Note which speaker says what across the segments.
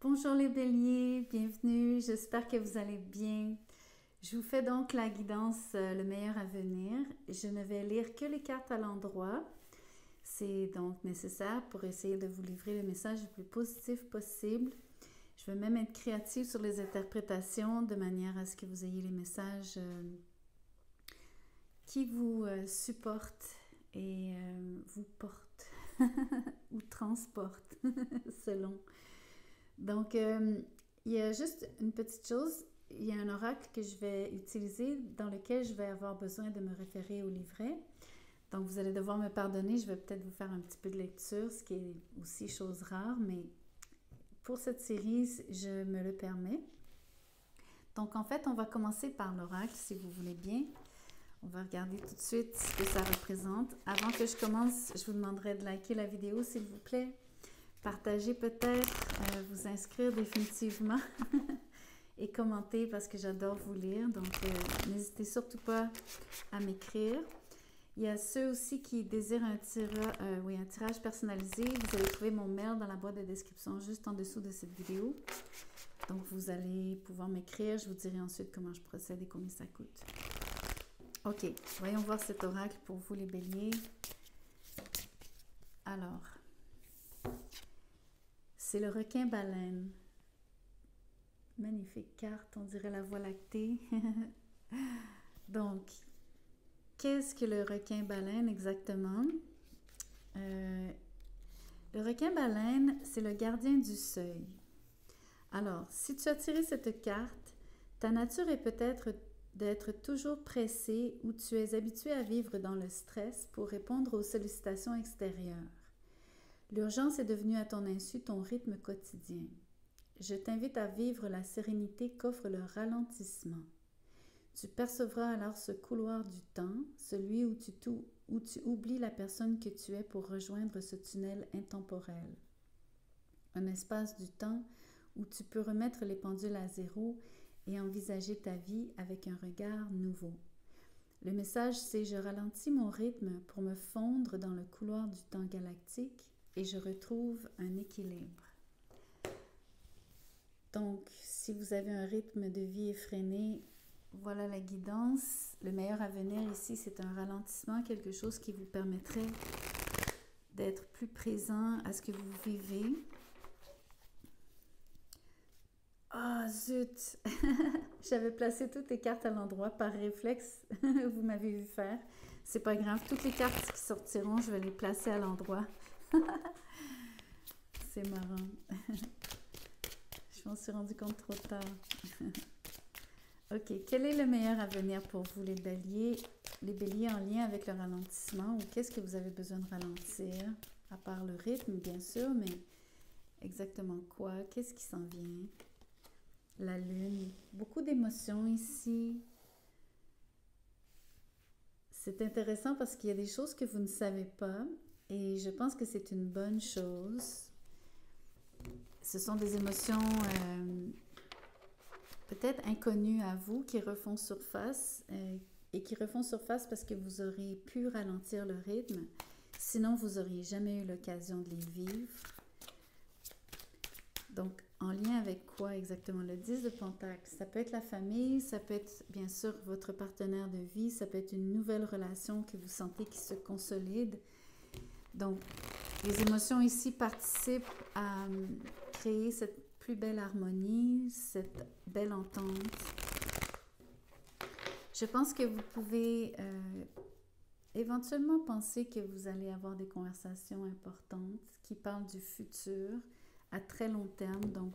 Speaker 1: Bonjour les béliers, bienvenue, j'espère que vous allez bien. Je vous fais donc la guidance Le meilleur à venir. Je ne vais lire que les cartes à l'endroit. C'est donc nécessaire pour essayer de vous livrer le message le plus positif possible. Je vais même être créative sur les interprétations de manière à ce que vous ayez les messages qui vous supportent et vous portent ou transportent selon. Donc, il y a juste une petite chose. Il y a un oracle que je vais utiliser dans lequel je vais avoir besoin de me référer au livret. Donc, vous allez devoir me pardonner. Je vais peut-être vous faire un petit peu de lecture, ce qui est aussi chose rare, mais pour cette série, je me le permets. Donc, en fait, on va commencer par l'oracle, si vous voulez bien. On va regarder tout de suite ce que ça représente. Avant que je commence, je vous demanderai de liker la vidéo, s'il vous plaît. Partager peut-être, vous inscrire définitivement et commenter parce que j'adore vous lire. Donc, n'hésitez surtout pas à m'écrire. Il y a ceux aussi qui désirent un tirage personnalisé. Vous allez trouver mon mail dans la boîte de description juste en dessous de cette vidéo. Donc, vous allez pouvoir m'écrire. Je vous dirai ensuite comment je procède et combien ça coûte. OK, voyons voir cet oracle pour vous les béliers. Alors, c'est le requin-baleine. Magnifique carte, on dirait la Voie lactée. Donc, qu'est-ce que le requin-baleine exactement? Le requin-baleine, c'est le gardien du seuil. Alors, si tu as tiré cette carte, ta nature est peut-être d'être toujours pressé ou tu es habitué à vivre dans le stress pour répondre aux sollicitations extérieures. L'urgence est devenue à ton insu ton rythme quotidien. Je t'invite à vivre la sérénité qu'offre le ralentissement. Tu percevras alors ce couloir du temps, celui où tu oublies la personne que tu es pour rejoindre ce tunnel intemporel. Un espace du temps où tu peux remettre les pendules à zéro et envisager ta vie avec un regard nouveau. Le message, c'est « Je ralentis mon rythme pour me fondre dans le couloir du temps galactique et je retrouve un équilibre. » Donc, si vous avez un rythme de vie effréné, voilà la guidance. Le meilleur à venir ici, c'est un ralentissement, quelque chose qui vous permettrait d'être plus présent à ce que vous vivez. Ah, zut! J'avais placé toutes les cartes à l'endroit par réflexe. Vous m'avez vu faire. C'est pas grave. Toutes les cartes qui sortiront, je vais les placer à l'endroit. C'est marrant. Je m'en suis rendu compte trop tard. OK. Quel est le meilleur à venir pour vous, les béliers? Les béliers en lien avec le ralentissement, ou qu'est-ce que vous avez besoin de ralentir? À part le rythme, bien sûr, mais exactement quoi? Qu'est-ce qui s'en vient? La lune. Beaucoup d'émotions ici. C'est intéressant parce qu'il y a des choses que vous ne savez pas et je pense que c'est une bonne chose. Ce sont des émotions peut-être inconnues à vous qui refont surface et qui refont surface parce que vous aurez pu ralentir le rythme. Sinon, vous n'auriez jamais eu l'occasion de les vivre. Donc, en lien avec quoi exactement? Le 10 de Pentacles, ça peut être la famille, ça peut être bien sûr votre partenaire de vie, ça peut être une nouvelle relation que vous sentez qui se consolide. Donc, les émotions ici participent à créer cette plus belle harmonie, cette belle entente. Je pense que vous pouvez éventuellement penser que vous allez avoir des conversations importantes qui parlent du futur à très long terme. Donc,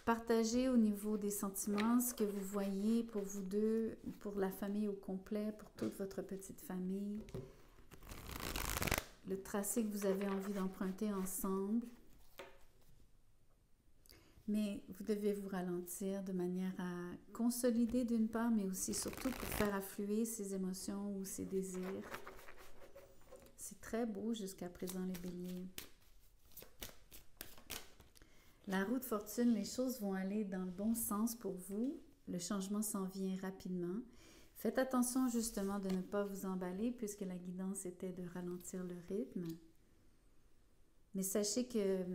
Speaker 1: partagez au niveau des sentiments ce que vous voyez pour vous deux, pour la famille au complet, pour toute votre petite famille. Le tracé que vous avez envie d'emprunter ensemble. Mais vous devez vous ralentir de manière à consolider d'une part, mais aussi surtout pour faire affluer ces émotions ou ces désirs. C'est très beau jusqu'à présent, les béliers. La roue de fortune, les choses vont aller dans le bon sens pour vous. Le changement s'en vient rapidement. Faites attention justement de ne pas vous emballer puisque la guidance était de ralentir le rythme. Mais sachez que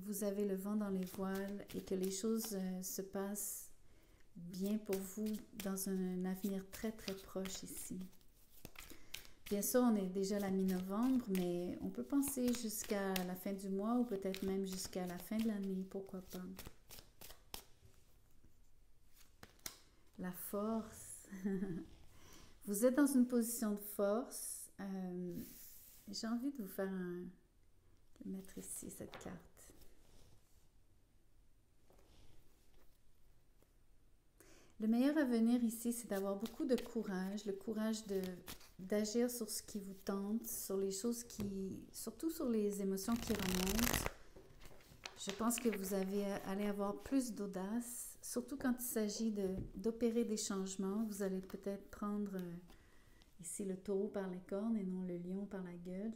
Speaker 1: vous avez le vent dans les voiles et que les choses se passent bien pour vous dans un avenir très très proche ici. Bien sûr, on est déjà la mi-novembre, mais on peut penser jusqu'à la fin du mois ou peut-être même jusqu'à la fin de l'année, pourquoi pas. La force. Vous êtes dans une position de force. J'ai envie de vous faire mettre ici cette carte. Le meilleur avenir ici, c'est d'avoir beaucoup de courage, le courage d'agir sur ce qui vous tente, sur les choses surtout sur les émotions qui remontent. Je pense que vous allez avoir plus d'audace, surtout quand il s'agit d'opérer des changements. Vous allez peut-être prendre ici le taureau par les cornes et non le lion par la gueule.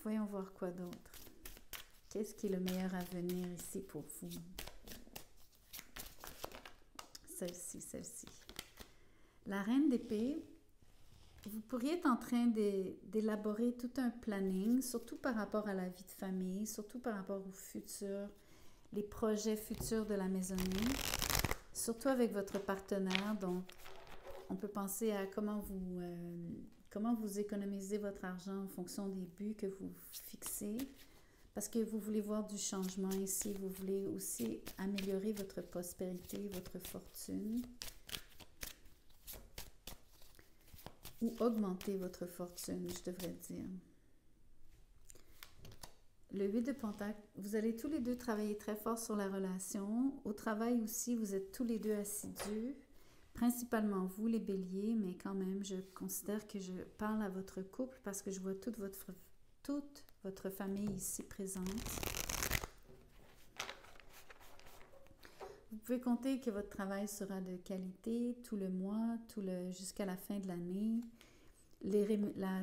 Speaker 1: Voyons voir quoi d'autre. Qu'est-ce qui est le meilleur avenir ici pour vous? Celle-ci. La reine d'épée, vous pourriez être en train d'élaborer tout un planning, surtout par rapport à la vie de famille, surtout par rapport au futur, les projets futurs de la maisonnée, surtout avec votre partenaire. Donc, on peut penser à comment vous économisez votre argent en fonction des buts que vous fixez. Parce que vous voulez voir du changement ici, vous voulez aussi améliorer votre prospérité, votre fortune. Ou augmenter votre fortune, je devrais dire. Le 8 de Pentacle, vous allez tous les deux travailler très fort sur la relation. Au travail aussi, vous êtes tous les deux assidus. Principalement vous, les béliers, mais quand même, je considère que je parle à votre couple parce que je vois toute votre famille ici présente. Vous pouvez compter que votre travail sera de qualité tout le mois, jusqu'à la fin de l'année.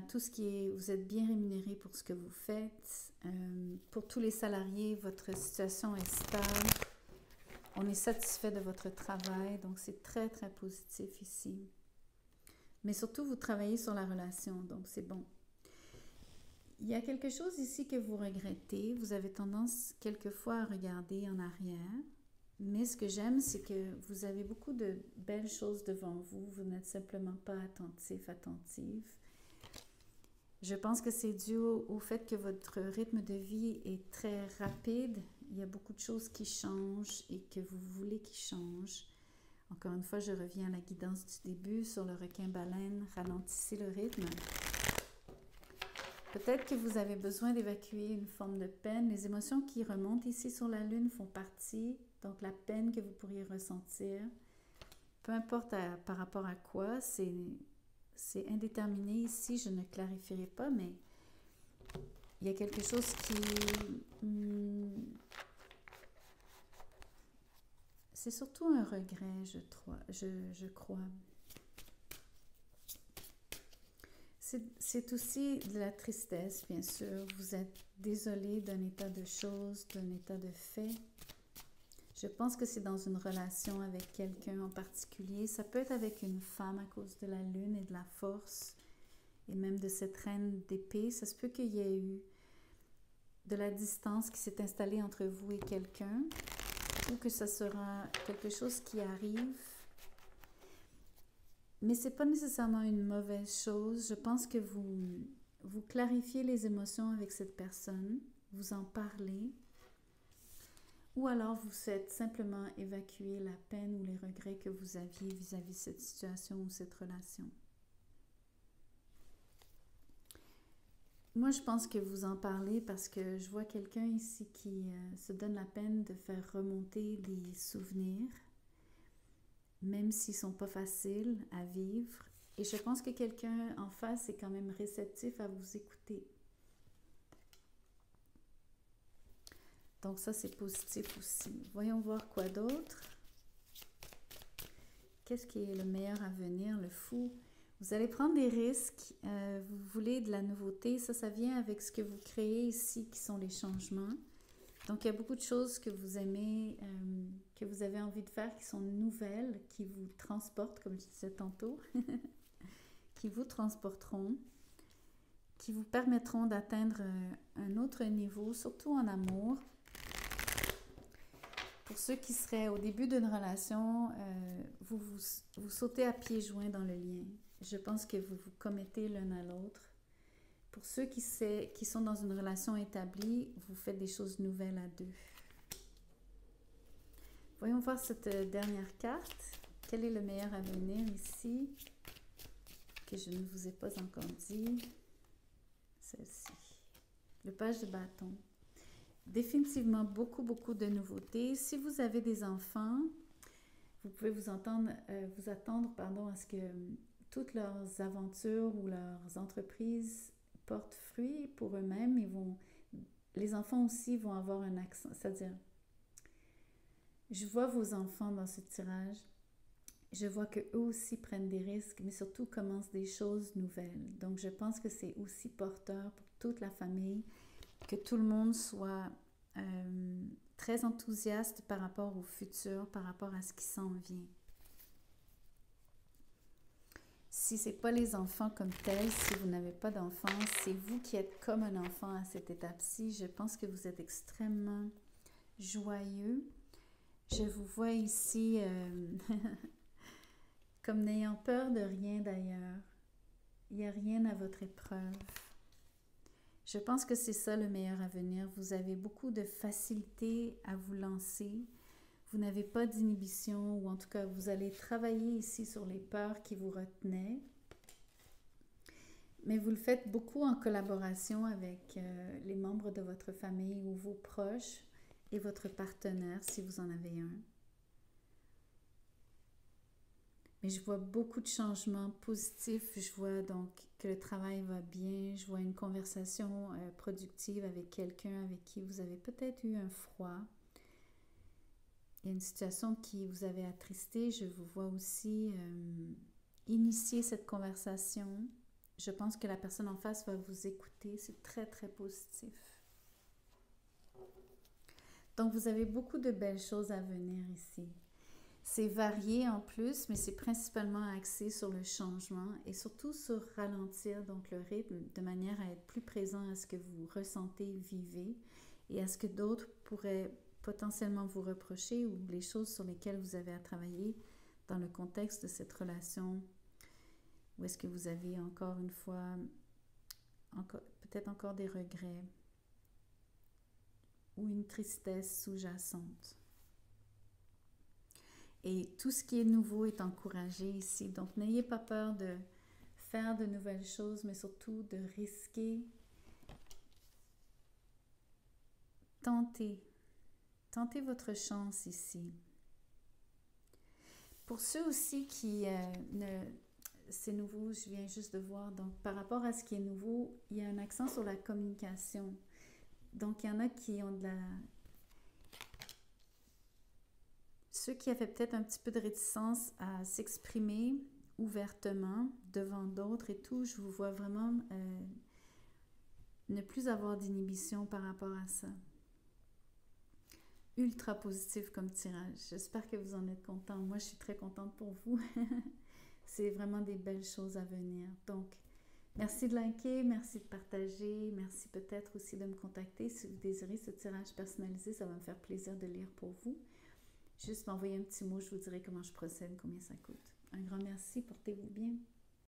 Speaker 1: Tout ce qui est, vous êtes bien rémunéré pour ce que vous faites. Pour tous les salariés, votre situation est stable. On est satisfait de votre travail, donc c'est très, très positif ici. Mais surtout, vous travaillez sur la relation, donc c'est bon. Il y a quelque chose ici que vous regrettez. Vous avez tendance quelquefois à regarder en arrière. Mais ce que j'aime, c'est que vous avez beaucoup de belles choses devant vous. Vous n'êtes simplement pas attentive. Je pense que c'est dû au fait que votre rythme de vie est très rapide. Il y a beaucoup de choses qui changent et que vous voulez qu'ils changent. Encore une fois, je reviens à la guidance du début sur le requin-baleine. Ralentissez le rythme. Peut-être que vous avez besoin d'évacuer une forme de peine. Les émotions qui remontent ici sur la Lune font partie. Donc, la peine que vous pourriez ressentir, peu importe par rapport à quoi, c'est indéterminé ici. Je ne clarifierai pas, mais il y a quelque chose qui... c'est surtout un regret, je crois. C'est aussi de la tristesse, bien sûr. Vous êtes désolé d'un état de choses, d'un état de fait. Je pense que c'est dans une relation avec quelqu'un en particulier. Ça peut être avec une femme à cause de la lune et de la force et même de cette reine d'épée. Ça se peut qu'il y ait eu de la distance qui s'est installée entre vous et quelqu'un ou que ça sera quelque chose qui arrive. Mais ce n'est pas nécessairement une mauvaise chose. Je pense que vous clarifiez les émotions avec cette personne, vous en parlez, ou alors vous faites simplement évacuer la peine ou les regrets que vous aviez vis-à-vis de cette situation ou cette relation. Moi, je pense que vous en parlez parce que je vois quelqu'un ici qui se donne la peine de faire remonter des souvenirs, même s'ils ne sont pas faciles à vivre. Et je pense que quelqu'un en face est quand même réceptif à vous écouter. Donc ça, c'est positif aussi. Voyons voir quoi d'autre. Qu'est-ce qui est le meilleur à venir? Le fou. Vous allez prendre des risques. Vous voulez de la nouveauté. Ça vient avec ce que vous créez ici, qui sont les changements. Donc, il y a beaucoup de choses que vous aimez, que vous avez envie de faire, qui sont nouvelles, qui vous transportent, comme je disais tantôt, qui vous transporteront, qui vous permettront d'atteindre un autre niveau, surtout en amour. Pour ceux qui seraient au début d'une relation, vous sautez à pieds joints dans le lien. Je pense que vous vous commettez l'un à l'autre. Pour ceux qui sont dans une relation établie, vous faites des choses nouvelles à deux. Voyons voir cette dernière carte. Quel est le meilleur avenir ici que je ne vous ai pas encore dit? Celle-ci. Le page de bâton. Définitivement beaucoup de nouveautés. Si vous avez des enfants, vous pouvez vous attendre à ce que toutes leurs aventures ou leurs entreprises portent fruit pour eux-mêmes. Les enfants aussi vont avoir un accent, c'est-à-dire, je vois vos enfants dans ce tirage. Je vois qu'eux aussi prennent des risques, mais surtout commencent des choses nouvelles. Donc, je pense que c'est aussi porteur pour toute la famille que tout le monde soit très enthousiaste par rapport au futur, par rapport à ce qui s'en vient. Si ce n'est pas les enfants comme tels, si vous n'avez pas d'enfants, c'est vous qui êtes comme un enfant à cette étape-ci. Je pense que vous êtes extrêmement joyeux. Je vous vois ici comme n'ayant peur de rien d'ailleurs. Il n'y a rien à votre épreuve. Je pense que c'est ça le meilleur avenir. Vous avez beaucoup de facilité à vous lancer. Vous n'avez pas d'inhibition, ou en tout cas, vous allez travailler ici sur les peurs qui vous retenaient. Mais vous le faites beaucoup en collaboration avec les membres de votre famille ou vos proches et votre partenaire, si vous en avez un. Mais je vois beaucoup de changements positifs. Je vois donc que le travail va bien. Je vois une conversation productive avec quelqu'un avec qui vous avez peut-être eu un froid. Il y a une situation qui vous avait attristé. Je vous vois aussi initier cette conversation. Je pense que la personne en face va vous écouter. C'est très positif. Donc, vous avez beaucoup de belles choses à venir ici. C'est varié en plus, mais c'est principalement axé sur le changement et surtout sur ralentir donc le rythme de manière à être plus présent à ce que vous ressentez, vivez et à ce que d'autres pourraient potentiellement vous reprocher ou les choses sur lesquelles vous avez à travailler dans le contexte de cette relation où est-ce que vous avez encore une fois peut-être encore des regrets ou une tristesse sous-jacente. Et tout ce qui est nouveau est encouragé ici. Donc, n'ayez pas peur de faire de nouvelles choses, mais surtout de risquer. Tentez votre chance ici. Pour ceux aussi qui c'est nouveau, je viens juste de voir. Donc, par rapport à ce qui est nouveau, il y a un accent sur la communication. Donc, il y en a qui ont ceux qui avaient peut-être un petit peu de réticence à s'exprimer ouvertement devant d'autres et tout, je vous vois vraiment ne plus avoir d'inhibition par rapport à ça. Ultra positif comme tirage. J'espère que vous en êtes contents. Moi, je suis très contente pour vous. C'est vraiment des belles choses à venir. Donc, merci de liker, merci de partager, merci peut-être aussi de me contacter si vous désirez ce tirage personnalisé. Ça va me faire plaisir de lire pour vous. Juste m'envoyer un petit mot, je vous dirai comment je procède, combien ça coûte. Un grand merci, portez-vous bien.